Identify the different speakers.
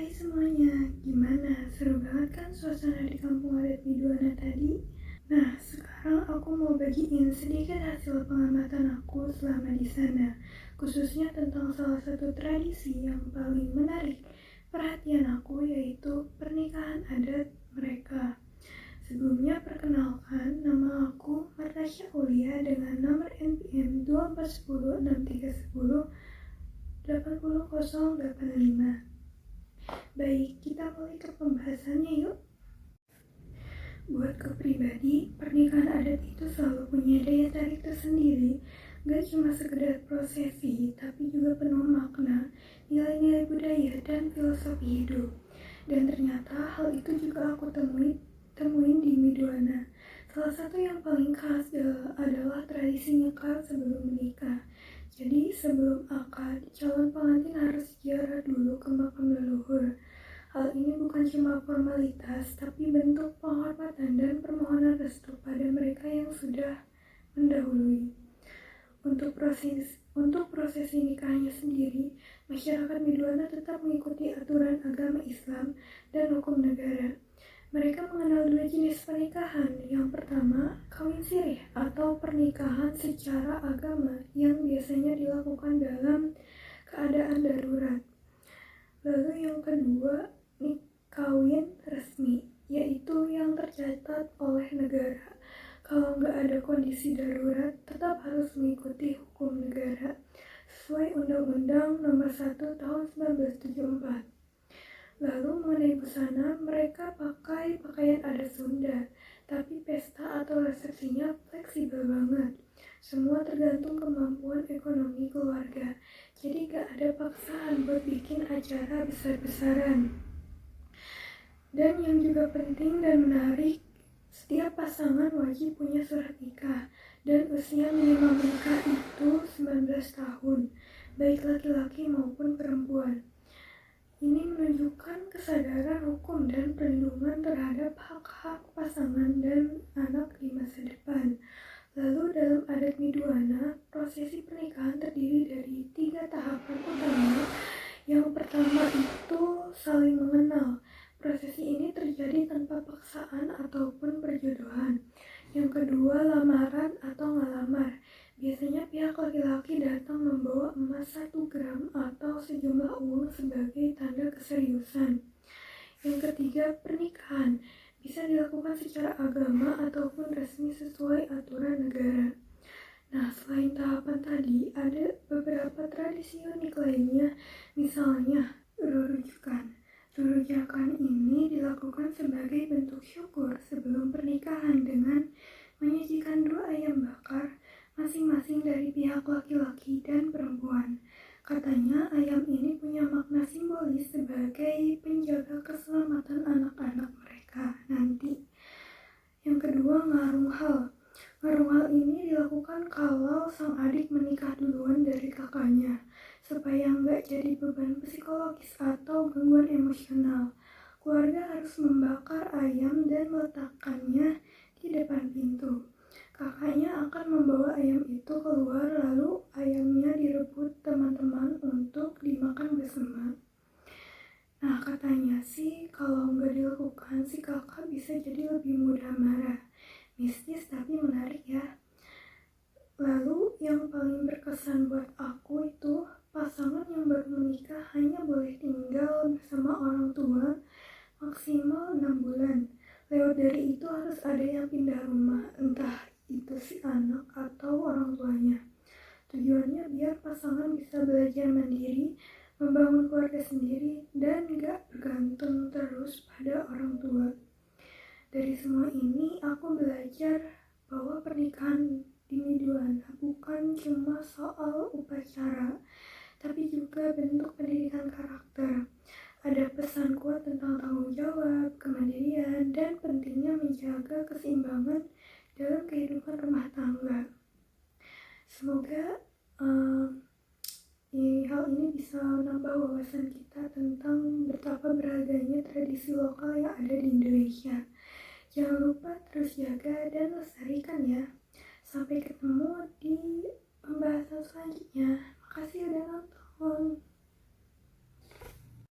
Speaker 1: Hai semuanya, gimana? Seru banget kan suasana di kampung adat Biduana tadi? Nah, sekarang aku mau bagiin sedikit hasil pengamatan aku selama di sana, khususnya tentang salah satu tradisi yang paling menarik perhatian aku, yaitu pernikahan adat mereka. Sebelumnya perkenalkan, nama aku Martasya Aulia dengan nomor NPM 24106310 80085. Baik, kita mulai ke pembahasannya yuk. Buatku pribadi, pernikahan adat itu selalu punya daya tarik tersendiri. Gak cuma sekedar prosesi, tapi juga penuh makna, nilai-nilai budaya, dan filosofi hidup. Dan ternyata hal itu juga aku temuin di Miduana. Salah satu yang paling khas adalah tradisi nyekar sebelum menikah. Jadi sebelum akad, calon pengantin harus ziarah dulu ke makam leluhur. Hal ini bukan cuma formalitas, tapi bentuk penghormatan dan permohonan restu pada mereka yang sudah mendahului. Untuk prosesi nikahnya sendiri, masyarakat Miduana tetap mengikuti aturan agama Islam dan hukum negara. Mereka mengenal dua jenis pernikahan. Yang pertama, kawin sirih atau pernikahan secara agama yang biasanya dilakukan dalam keadaan darurat. Lalu yang kedua, kawin resmi, yaitu yang tercatat oleh negara. Kalau nggak ada kondisi darurat, tetap harus mengikuti hukum negara sesuai Undang-Undang Nomor 1 Tahun 1974. Lalu mengenai busana, mereka pakai pakaian adat Sunda, tapi pesta atau resepsinya fleksibel banget. Semua tergantung kemampuan ekonomi keluarga, jadi gak ada paksaan buat bikin acara besar-besaran. Dan yang juga penting dan menarik, setiap pasangan wajib punya surat nikah, dan usia minimal nikah itu 19 tahun, baik laki-laki maupun perempuan. Ini menunjukkan kesadaran hukum dan perlindungan terhadap hak-hak pasangan dan anak di masa depan. Lalu dalam adat Miduana, prosesi pernikahan terdiri dari 3 tahapan utama. Yang pertama itu saling mengenal. Prosesi ini terjadi tanpa paksaan ataupun perjodohan. Yang kedua, lamaran atau ngalamar. Biasanya pihak laki-laki datang membawa emas 1 gram atau sejumlah uang sebagai tanda keseriusan. Yang ketiga, pernikahan. Bisa dilakukan secara agama ataupun resmi sesuai aturan negara. Nah, selain tahapan tadi, ada beberapa tradisi unik lainnya, misalnya rurujukan. Rurujukan ini dilakukan sebagai bentuk syukur sebelum pernikahan dengan menyajikan 2 ayam bakar masing-masing dari pihak laki-laki dan perempuan. Katanya ayam ini punya makna simbolis sebagai penjaga keselamatan anak-anak mereka nanti. Yang kedua, ngarung hal. Ngarung hal ini dilakukan kalau sang adik menikah duluan dari kakaknya, supaya nggak jadi beban psikologis atau gangguan emosional. Keluarga harus membakar ayam dan meletakkannya di depan pintu. Kakaknya akan membawa ayam itu keluar, lalu ayamnya direbut teman-teman untuk dimakan bersama. Nah, katanya sih kalau nggak dilakukan si kakak bisa jadi lebih mudah marah. Mistis tapi menarik ya. Lalu yang paling berkesan buat aku itu pasangan yang baru menikah hanya boleh tinggal bersama orang tua maksimal 6 bulan. Lewat dari itu harus ada yang pindah rumah, entah itu si anak atau orang tuanya. Tujuannya biar pasangan bisa belajar mandiri, membangun keluarga sendiri, dan gak bergantung terus pada orang tua. Dari semua ini, aku belajar bahwa pernikahan di Miduana bukan cuma soal upacara, tapi juga bentuk pendidikan karakter. Ada pesan kuat tentang tanggung jawab, kemandirian, dan pentingnya menjaga keseimbangan dalam kehidupan rumah tangga. Semoga hal ini bisa menambah wawasan kita tentang betapa beragamnya tradisi lokal yang ada di Indonesia. Jangan lupa terus jaga dan lestarikan ya. Sampai ketemu di pembahasan selanjutnya.